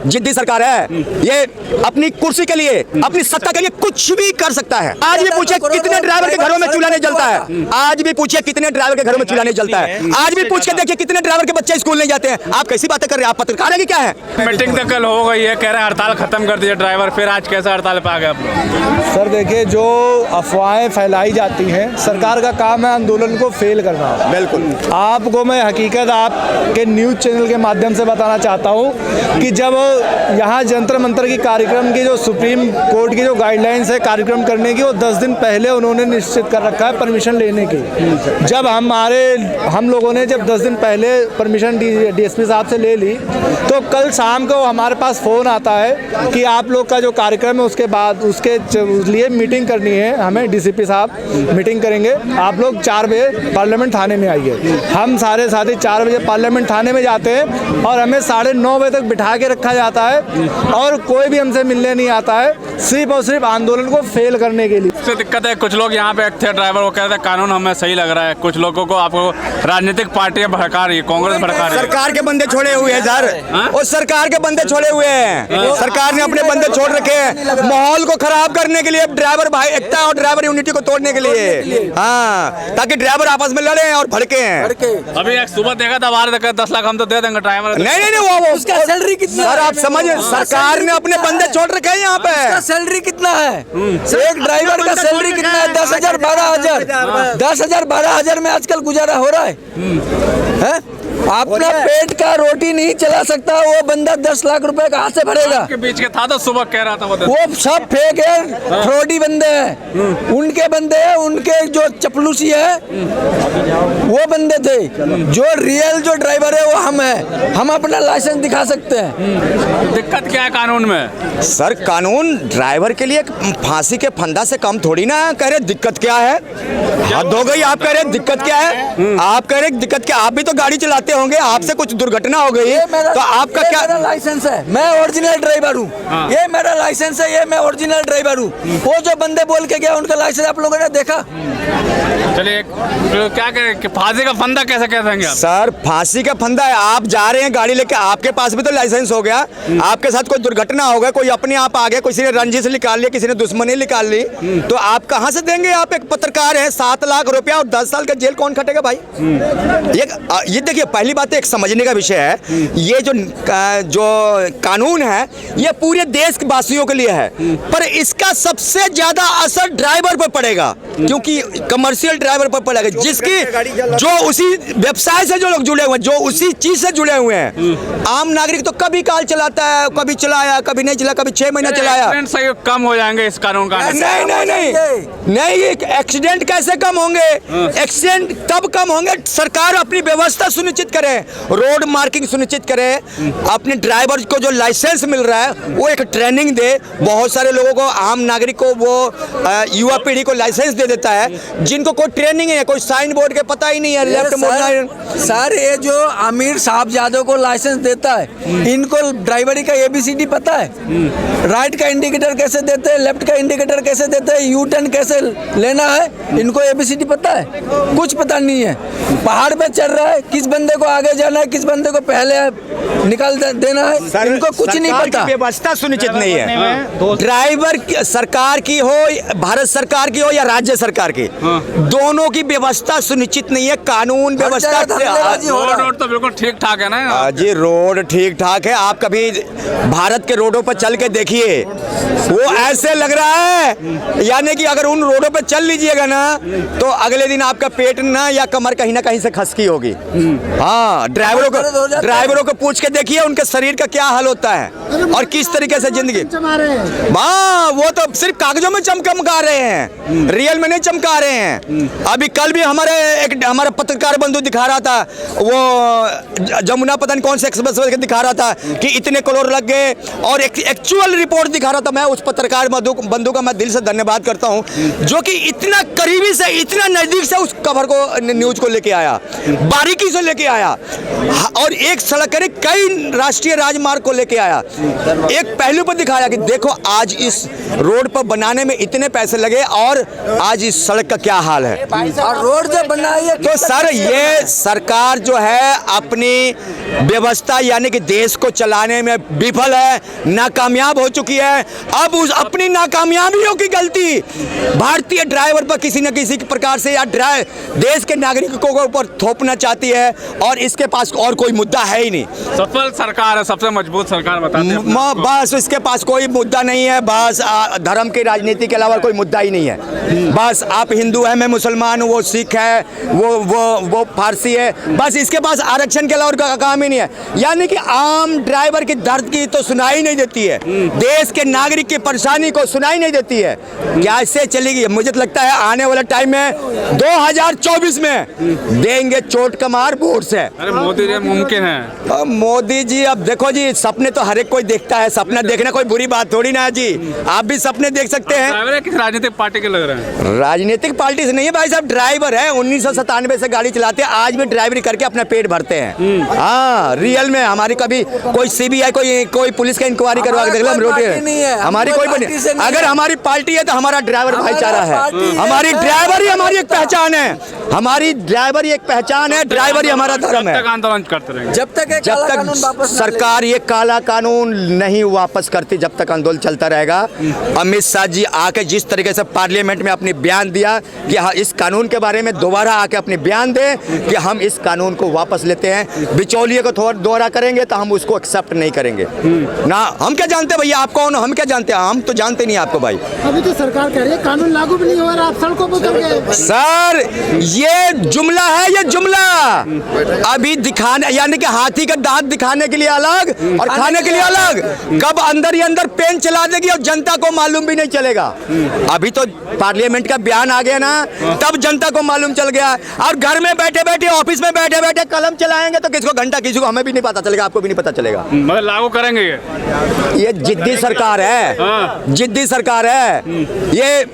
जिद्दी सरकार है। ये अपनी कुर्सी के लिए, अपनी सत्ता के लिए कुछ भी कर सकता है। आज भी पूछिए कितने ड्राइवर के घरों में चूल्हा नहीं जलता है। आज भी पूछिए कितने ड्राइवर के घरों में चूल्हा नहीं जलता है। आज भी पूछ के देखिए कितने ड्राइवर के बच्चे स्कूल नहीं जाते हैं। आप कैसी बातें कर रहे हैं? आप पत्रकार है कि क्या है? मीटिंग तो कल हो गई है, कह रहे हैं हड़ताल खत्म कर दीजिए ड्राइवर, फिर आज कैसे हड़ताल पे आ गए आप लोग? सर देखिए, जो अफवाहें फैलाई जाती हैं, सरकार का काम है आंदोलन को फेल करना। बिल्कुल। आपको मैं हकीकत आपके न्यूज़ चैनल के माध्यम से बताना चाहता हूं कि जब यहाँ जंतर मंतर की कार्यक्रम की जो सुप्रीम कोर्ट की जो गाइडलाइंस है कार्यक्रम करने की, वो 10 दिन पहले उन्होंने निश्चित कर रखा है परमिशन लेने की। जब हम लोगों ने जब 10 दिन पहले परमिशन डीएसपी साहब से ले ली, तो कल शाम को हमारे पास फ़ोन आता है कि आप लोग का जो कार्यक्रम है उसके बाद उसके लिए मीटिंग करनी है, हमें डीसीपी साहब मीटिंग करेंगे, आप लोग 4 बजे पार्लियामेंट थाने में आइए। हम सारे साथी 4 बजे पार्लियामेंट थाने में जाते हैं और हमें 9:30 बजे तक बिठा के रखा जाता है और कोई भी हमसे मिलने नहीं आता है, सिर्फ और सिर्फ आंदोलन को फेल करने के लिए। सबसे दिक्कत है, कुछ लोग यहाँ पे थे ड्राइवर, वो कहते हैं कानून हमें सही लग रहा है, कुछ लोगों को आपको राजनीतिक पार्टियां भड़का रही है, कांग्रेस भड़का रही है। सरकार के बंदे छोड़े हुए हैं सर, और सरकार के बंदे छोड़े हुए हैं। सरकार ने अपने बंदे छोड़ रखे हैं माहौल को खराब करने के लिए, ड्राइवर भाई एकता और ड्राइवर यूनिटी को तोड़ने के लिए। हाँ, ताकि ड्राइवर आपस में लड़े और भड़के हैं। अभी एक सुबह देखा था, बाहर देखा 10 लाख हम तो दे देंगे ड्राइवर। नहीं वो उसका सैलरी कितना सर, आप समझ, सरकार ने अपने बंदे छोड़ रखे हैं यहाँ पे। सैलरी कितना है? एक ड्राइवर का सैलरी कितना है? 10,000 12,000। 10,000 12,000 में आजकल गुजारा हो रहा है? अपना पेट का रोटी नहीं चला सकता वो बंदा 10 लाख रुपए कहाँ से भरेगा? के बीच के था तो सुबह कह रहा था वो सब फेक है, फ्रॉडी बंदे हैं। उनके बंदे हैं, उनके जो चपलूसी है वो बंदे थे। जो रियल जो ड्राइवर है वो हम है, हम अपना लाइसेंस दिखा सकते हैं। दिक्कत क्या है कानून में? सर कानून ड्राइवर के लिए फांसी के फंदा से कम थोड़ी ना। कह रहे दिक्कत क्या है? हद हो गई। आप कह रहे दिक्कत क्या है? आप कह रहे दिक्कत क्या? आप भी तो गाड़ी चलाते होंगे, आपसे कुछ दुर्घटना हो गई तो आपका क्या? मेरा लाइसेंस है, मैं ओरिजिनल ड्राइवर हूँ। ये मेरा लाइसेंस है, ये मैं ओरिजिनल ड्राइवर हूँ। वो जो बंदे बोल के गया उनका लाइसेंस आप लोगों ने देखा? चलिए क्या करें कि फांसी का फंदा कैसे कह देंगे आप? सर फांसी का फंदा है, आप जा रहे हैं गाड़ी लेके, आपके पास भी तो लाइसेंस हो गया, आपके साथ कोई दुर्घटना हो गया, कोई अपने आप आ गया, किसी ने रंजिश निकाल लिया, किसी ने दुश्मनी निकाल ली, तो आप कहां से देंगे? आप एक पत्रकार है, 7 लाख रुपया और 10 साल का जेल कौन खटेगा भाई? ये देखिए, पहली बात एक समझने का विषय है, ये जो कानून है ये पूरे देश के वासियों के लिए है, पर इसका सबसे ज्यादा असर ड्राइवर पर पड़ेगा, क्योंकि कमर्शियल ड्राइवर पर पड़ेगा, जिसकी जो उसी व्यवसाय से जो लोग जुड़े हुए हैं, जो उसी चीज से जुड़े हुए हैं। आम नागरिक तो कभी काल चलाता है, कभी चलाया, कभी नहीं चला, कभी 6 महीना चलाया। एक्सीडेंट कम हो जाएंगे इस कानून का? नहीं, एक्सीडेंट कैसे कम होंगे? एक्सीडेंट तब कम होंगे सरकार अपनी व्यवस्था सुनिश्चित करे, रोड मार्किंग सुनिश्चित करे, अपने ड्राइवर को जो लाइसेंस मिल रहा है वो एक ट्रेनिंग दे। बहुत सारे लोगों को, आम नागरिक को, वो युवा पीढ़ी को लाइसेंस दे देता है जिनको कोई ट्रेनिंग है, कोई साइन बोर्ड के पता ही नहीं है, लेफ्ट मोड़ना। सर ये जो आमिर साहब यादव को लाइसेंस देता है, इनको ड्राइवरी का ABCD पता है? राइट का इंडिकेटर कैसे देते हैं, लेफ्ट का इंडिकेटर कैसे देते हैं, यू टर्न कैसे लेना है, इनको ABCD पता है? कुछ पता नहीं है। पहाड़ पे चल रहा है, किस बंदे को आगे जाना है, किस बंदे को पहले निकाल देना है, इनको कुछ नहीं पता। व्यवस्था सुनिश्चित नहीं है। ड्राइवर सरकार की हो, भारत सरकार की हो या राज्य सरकार की, दोनों की व्यवस्था सुनिश्चित नहीं है। कानून व्यवस्था रोड तो बिल्कुल ठीक ठाक है ना जी, रोड ठीक ठाक है। आप कभी भारत के रोडों पर चल के देखिए, वो ऐसे लग रहा है यानी कि अगर उन रोडों पर चल लीजिएगा ना तो अगले दिन आपका पेट ना या कमर कहीं ना कहीं से खसकी होगी। हाँ, ड्राइवरों को पूछ के देखिए उनके शरीर का क्या हाल होता है और किस तरीके से जिंदगी। हाँ, वो तो सिर्फ कागजों में चमका रहे हैं, रियल में नहीं चमका रहे हैं। अभी कल भी हमारा पत्रकार बंधु दिखा रहा था, वो जमुना पता नहीं कौन से एक्सप्रेस वे दिखा रहा था कि इतने करोड़ लग गए, और एक्चुअल रिपोर्ट दिखा रहा था। मैं उस पत्रकार बंधु का मैं दिल से धन्यवाद करता हूं, जो कि इतना करीबी से, इतना नजदीक से उस खबर को, न्यूज को लेके आया, बारीकी से लेके आया, और एक सड़क कई राष्ट्रीय राजमार्ग को लेके आया। एक पहलू पर दिखाया कि देखो आज इस रोड पर बनाने में इतने पैसे लगे और आज इस सड़क का क्या हाल है। और रोड जो बनाई है तो सर ये सरकार जो है अपनी व्यवस्था यानी कि देश को चलाने में विफल है, नाकामयाब हो चुकी है। अब उस अपनी नाकामयाबियों की गलती भारतीय ड्राइवर पर किसी न किसी प्रकार से या देश के नागरिकों के ऊपर थोपना चाहती है और इसके पास और कोई मुद्दा है ही नहीं। सफल सरकार है, सबसे मजबूत सरकार बताते हैं। बस इसके पास कोई मुद्दा नहीं है, बस धर्म की राजनीति के अलावा कोई मुद्दा ही नहीं है। बस आप हिंदू है, मैं मुसलमान हूँ, वो सिख है, वो फारसी है, बस इसके पास आरक्षण के अलावा और काम ही नहीं है। यानी कि आम ड्राइवर की दर्द की तो सुनाई नहीं देती है, देश के नागरिक की परेशानी को सुनाई नहीं देती है। क्या इससे चलेगी? मुझे तो लगता है आने वाला टाइम में 2024 में देंगे चोट का मार वोट से। अरे मोदी जी मुमकिन है। अब मोदी जी, अब देखो जी, सपने तो हर एक कोई देखता है, सपना देखना कोई बुरी बात थोड़ी ना है जी, आप भी सपने देख सकते हैं। ड्राइवर किस राजनीतिक पार्टी के लग रहे हैं? राजनीतिक पार्टी से नहीं है भाई साहब, ड्राइवर है, 1997 से गाड़ी चलाते हैं, आज भी ड्राइवरी करके अपना पेट भरते हैं। हाँ रियल में हमारी कभी कोई सीबीआई कोई पुलिस का इंक्वायरी करवा के देख लो, हम रोटी हमारी कोई अगर हमारी पार्टी है तो हमारा ड्राइवर भाईचारा है, हमारी ड्राइवरी हमारी एक पहचान है, हमारी ड्राइवरी एक पहचान है, ड्राइवरी हमारा धर्म है। आंदोलन करते रहेंगे जब तक सरकार ये काला कानून नहीं वापस करती, जब तक आंदोलन चलता रहेगा। अमित शाह जी आके जिस तरीके से पार्लियामेंट में अपनी बयान दिया कि हाँ इस कानून के बारे में दोबारा आके अपने बयान दे कि हम इस कानून को वापस लेते हैं, बिचौलिए को दोबारा करेंगे तो हम उसको एक्सेप्ट नहीं करेंगे ना। हम क्या जानते हैं भैया, आप कौन हो, हम क्या जानते हैं, हम तो जानते नहीं आपको भाई। अभी तो सरकार कह रही है कानून लागू भी नहीं हो रहा, आप सड़कों पर उतर गए। सर ये जुमला है, ये जुमला अभी दिखाने यानी कि हाथी का दांत दिखाने के लिए अलग और खाने के लिए अलग, कब अंदर ही अंदर पेन चला देगी और जनता को मालूम भी नहीं चलेगा। अभी तो पार्लियामेंट का बयान आ गया ना, तब जनता को मालूम चल गया। और घर में बैठे बैठे, ऑफिस में बैठे बैठे कलम चलाएंगे तो किसको घंटा, किसी को, हमें भी नहीं पता चलेगा, आपको भी नहीं पता चलेगा। मतलब लागू करेंगे ये जिद्दी सरकार है, जिद्दी सरकार है। ये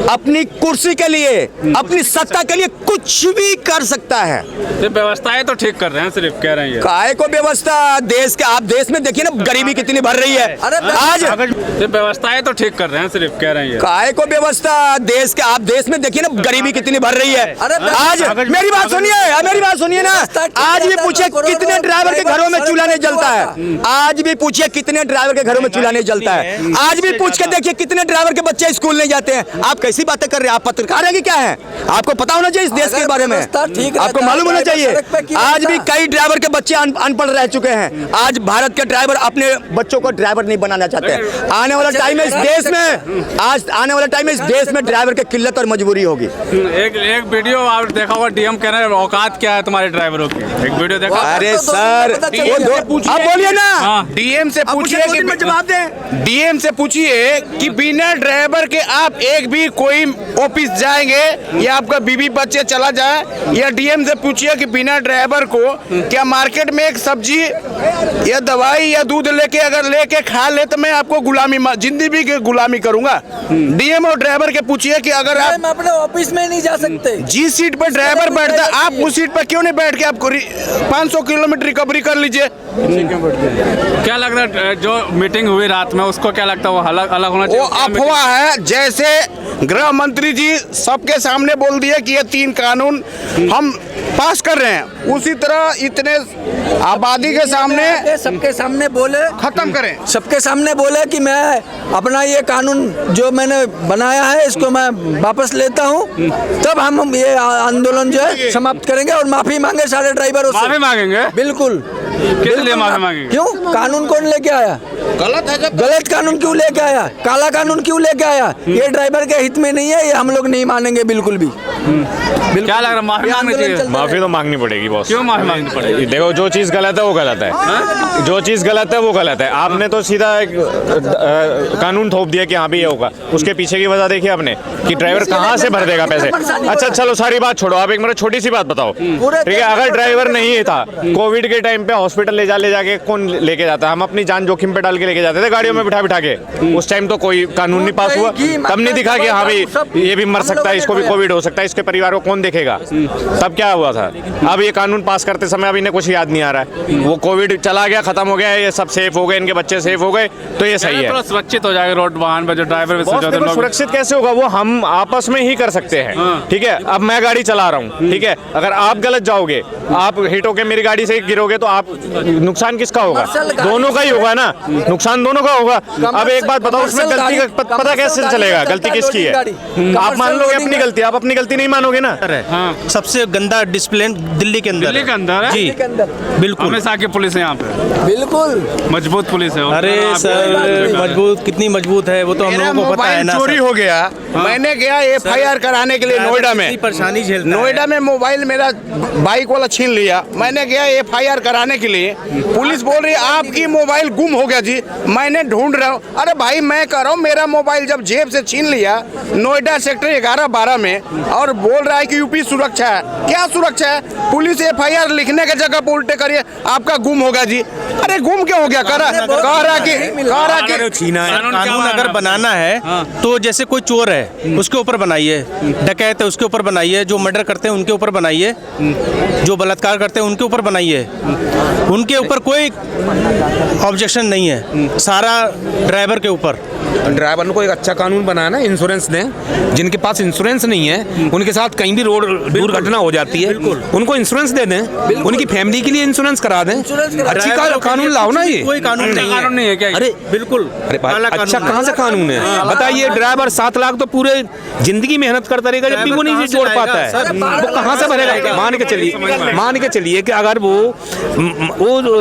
अपनी कुर्सी के लिए, अपनी सत्ता के लिए कुछ भी कर सकता है। ये व्यवस्थाएं तो ठीक कर रहे हैं, सिर्फ कह रहे हैं। काहे को व्यवस्था, देश के आप देश में देखिए ना गरीबी कितनी बढ़ रही है। आज ये व्यवस्थाएं तो ठीक कर रहे हैं, सिर्फ कह रहे हैं। काहे को व्यवस्था, देश के आप देश में देखिए ना गरीबी कितनी बढ़ रही है। आज मेरी बात सुनिए, मेरी बात सुनिए ना, आज भी पूछिए कितने ड्राइवर के घरों में चूल्हा नहीं जलता है, आज भी पूछिए कितने ड्राइवर के घरों में चूल्हा नहीं जलता है, आज भी पूछ के देखिए कितने ड्राइवर के बच्चे स्कूल नहीं जाते हैं। आप कैसी बातें कर रहे हैं, आप पत्रकार हैं कि क्या है? आपको पता होना चाहिए इस देश के बारे में, आपको मालूम होना चाहिए। आज भी कई ड्राइवर के बच्चे अनपढ़ रह चुके हैं, आज भारत के ड्राइवर अपने बच्चों को ड्राइवर नहीं बनाना चाहते। आने वाला टाइम है इस देश में, आज आने वाला टाइम है इस देश में ड्राइवर की किल्लत और मजबूरी होगी। एक वीडियो आप देखा होगा, डीएम कह रहे हैं औकात क्या है तुम्हारे ड्राइवरों की, एक वीडियो देखा। अरे सर आप बोलिए ना, डीएम से पूछिए कि जवाब दें। डीएम से पूछिए कि बिना ड्राइवर के आप एक भी कोई ऑफिस जाएंगे या आपका बीवी बच्चे चला जाए, या डीएम से पूछिए कि बिना ड्राइवर को क्या मार्केट में एक सब्जी या दवाई या दूध लेके खा ले तो मैं आपको गुलामी, जिंदगी की गुलामी करूंगा। डीएम और ड्राइवर के पूछिए कि अगर आप अपने ऑफिस में नहीं जा सकते, जिस सीट पर ड्राइवर बैठता है आप उस सीट पर क्यों नहीं बैठ के आपको 500 किलोमीटर रिकवरी कर लीजिए। क्या लग रहा है जो मीटिंग हुई रात में, उसको क्या लगता है वो अलग होना चाहिए? वो अफवाह है, जैसे गृह मंत्री जी सबके सामने बोल दिए कि ये 3 कानून हम पास कर रहे हैं, उसी तरह इतने आबादी के सामने सबके सामने बोले, खत्म करें। सबके सामने बोले कि मैं अपना ये कानून जो मैंने बनाया है इसको मैं वापस लेता हूँ, तब हम ये आंदोलन जो है समाप्त करेंगे और माफी मांगे सारे ड्राइवरों से। माफी मांगेंगे? बिल्कुल। किस लिए माफी मांगेंगे? क्यों? कानून कौन लेके आया? गलत है, जब गलत कानून क्यों लेके आया? काला कानून क्यों लेके आया? ये ड्राइवर के हित में नहीं है, ये हम लोग नहीं मानेंगे बिल्कुल भी। क्या लग रहा है, माफी मांगनी चाहिए? माफी तो मांगनी पड़ेगी बॉस। क्यों माफी मांगनी पड़ेगी? देखो जो चीज गलत है वो गलत है, जो चीज गलत है वो गलत है। आपने तो सीधा एक कानून थोप दिया कि हाँ भी ये होगा, उसके पीछे की वजह देखिए आपने कि ड्राइवर कहाँ से भर देगा पैसे। अच्छा चलो सारी बात छोड़ो, आप एक मेरा छोटी सी बात बताओ, ठीक है? अगर ड्राइवर नहीं था, कोविड के टाइम पे हॉस्पिटल ले जाके कौन लेके जाता है? हम अपनी जान जोखिम पे डाल के के लेके जाते थे गाड़ियों में बिठा बिठा के, उस टाइम तो कोई कानून नहीं पास हुआ, तब नहीं दिखा कि हाँ भाई ये भी मर सकता है, इसको भी कोविड हो सकता है, इसके परिवार को कौन देखेगा, तब क्या हुआ था। अब ये कानून पास करते समय अब इन्हें कुछ याद नहीं आ रहा है, वो कोविड चला गया, खत्म हो गया, ये सब सेफ हो गए, इनके बच्चे सेफ हो गए, तो ये सही है। थोड़ा सुरक्षित हो जाएगा रोड, वाहन पे जो ड्राइवर सुरक्षित कैसे होगा, वो हम आपस में ही कर सकते हैं, ठीक है। अब मैं गाड़ी चला रहा हूँ, ठीक है, अगर आप गलत जाओगे, आप हिट होके मेरी गाड़ी से गिरोगे, तो आप नुकसान किसका होगा, दोनों का ही होगा ना, नुकसान दोनों का होगा। अब एक बात बताओ, उसमें गलती का पता कैसे चलेगा, गलती किसकी है, आप मान लोगे अपनी गलती, आप अपनी गलती नहीं मानोगे ना। सबसे गंदा डिसिप्लिन दिल्ली के अंदर, दिल्ली के अंदर है जी बिल्कुल, हमेशा की पुलिस है यहाँ पे, बिल्कुल मजबूत पुलिस है। अरे सर मजबूत कितनी मजबूत है वो तो हम मेरा लोगों को पता है मोबाइल ना चोरी सर। हो गया, मैंने गया FIR कराने के लिए नोएडा में, परेशानी झेलता है। नोएडा में मोबाइल मेरा बाइक वाला छीन लिया, मैंने गया FIR कराने के लिए, पुलिस बोल रही है आपकी मोबाइल गुम हो गया जी, मैंने ढूंढ रहा हूँ। अरे भाई मैं कह रहा हूँ मेरा मोबाइल जब जेब से छीन लिया नोएडा सेक्टर 11-12 में, और बोल रहा है कि यूपी सुरक्षा है, क्या सुरक्षा है, पुलिस FIR लिखने के जगह पर उल्टे करिए आपका गुम होगा जी। अरे गुम क्यों हो गया, कह रहा कि कानून अगर बनाना है तो जैसे कोई चोर है उसके ऊपर बनाइए, डकैत है उसके ऊपर बनाइए, जो मर्डर करते हैं उनके ऊपर बनाइए, जो बलात्कार करते हैं उनके ऊपर बनाइए, उनके ऊपर कोई ऑब्जेक्शन नहीं है, सारा ड्राइवर के ऊपर। ड्राइवर को एक अच्छा कानून बनाना, इंश्योरेंस दें, जिनके पास इंश्योरेंस नहीं है उनके साथ कहीं भी रोड दुर्घटना हो जाती है, उनको इंश्योरेंस दे दें, उनकी फैमिली के लिए इंश्योरेंस करा दें। अच्छी कानून लाओ ना, ये कोई कानून नहीं है क्या? अरे बिल्कुल, अरे अच्छा कहाँ से कानून है बताइए। ड्राइवर 7 लाख तो पूरे जिंदगी मेहनत करता रहेगा, जब भी वो नहीं जोड़ पाता है वो कहाँ से भरेगा। मान के चलिए कि अगर वो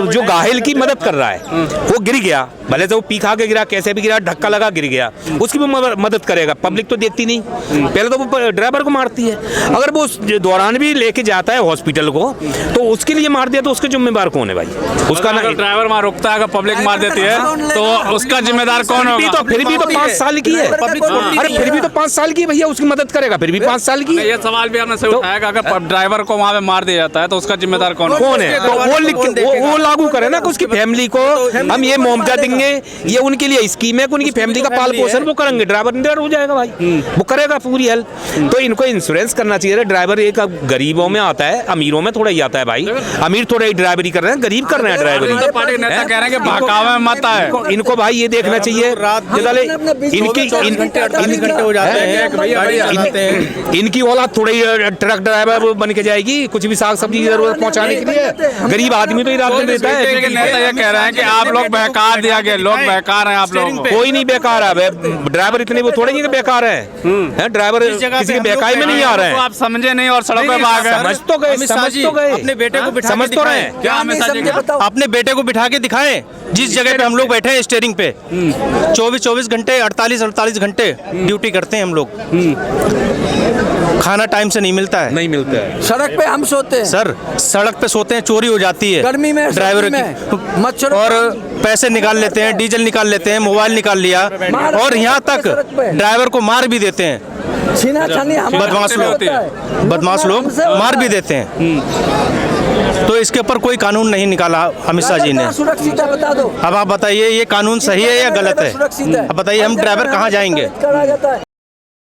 जो घायल की मदद कर रहा है, वो गिर गया, भले से वो पी खा के गिरा, कैसे भी गिरा, धक्का लगा गिर गया, उसकी भी मदद करेगा, पब्लिक तो देखती नहीं, पहले तो वो ड्राइवर को मारती है। अगर वो उस दौरान भी लेके जाता है हॉस्पिटल को, तो उसके लिए मार दिया तो उसके जिम्मेदार कौन है भाई, उसका ना। ड्राइवर वहाँ रुकता है, अगर पब्लिक मार देती है तो उसका जिम्मेदार कौन होगा? फिर भी तो 5 साल की है, अरे फिर भी तो 5 साल की भैया, उसकी मदद करेगा, फिर भी 5 साल की। ये सवाल भी आपने सही उठाया, अगर ड्राइवर को वहाँ पे मार दिया जाता है तो उसका जिम्मेदार कौन है, तो वो लागू करे ना कि उसकी फैमिली को हम ये मुआवजा देंगे, ये उनके लिए स्कीम है कि उनकी फैमिली का पाल पोषण वो करेंगे, ड्राइवर निडर हो जाएगा भाई, वो करेगा पूरी हेल्प। तो इनको इंश्योरेंस करना चाहिए। ड्राइवर एक गरीबों में आता है, अमीरों में थोड़ा ही आता है भाई, अमीर थोड़ा ही ड्राइवरी कर रहे हैं, गरीब कर रहे हैं ड्राइवरी। पार्टी नेता कह रहे हैं कि बहकावे में मत आए, इनको भाई ये देखना चाहिए, इनकी औलाद थोड़ी ट्रक ड्राइवर बन के जाएगी, कुछ भी साग सब्जी की जरूरत पहुंचाने के लिए, गरीब आदमी तो ही रात में देता है। नेता ये कह रहे हैं कि आप लोग बहकार दिया गया, लोग बहकार हैं आप लोग। कोई नहीं बेकार है, ड्राइवर इतने वो थोड़े ही बेकार है, ड्राइवर किसी के बेकाई में नहीं आ रहे हैं। आप समझे नहीं और सड़क पे भाग गए। समझ तो गए, अपने बेटे को बिठा समझ तो रहे हैं। क्या अपने बेटे को बिठा के दिखाएं, जिस जगह पे हम लोग बैठे हैं स्टीयरिंग पे, 24 घंटे 48 घंटे ड्यूटी करते हैं हम लोग, खाना टाइम से नहीं मिलता है, सड़क पे हम सोते हैं सर, सड़क पे सोते हैं, चोरी हो जाती है गर्मी में, ड्राइवर की मच्छर, और पैसे निकाल लेते हैं, डीजल निकाल लेते हैं, मोबाइल निकाल लिया, और यहाँ तक ड्राइवर को मार भी देते हैं। बदमाश लोग मार भी देते हैं। तो इसके ऊपर कोई कानून नहीं निकाला अमित शाह जी ने। सुरक्षित है बता दो। अब आप बताइए ये कानून सही है या गलत है? अब बताइए हम ड्राइवर कहाँ जाएंगे?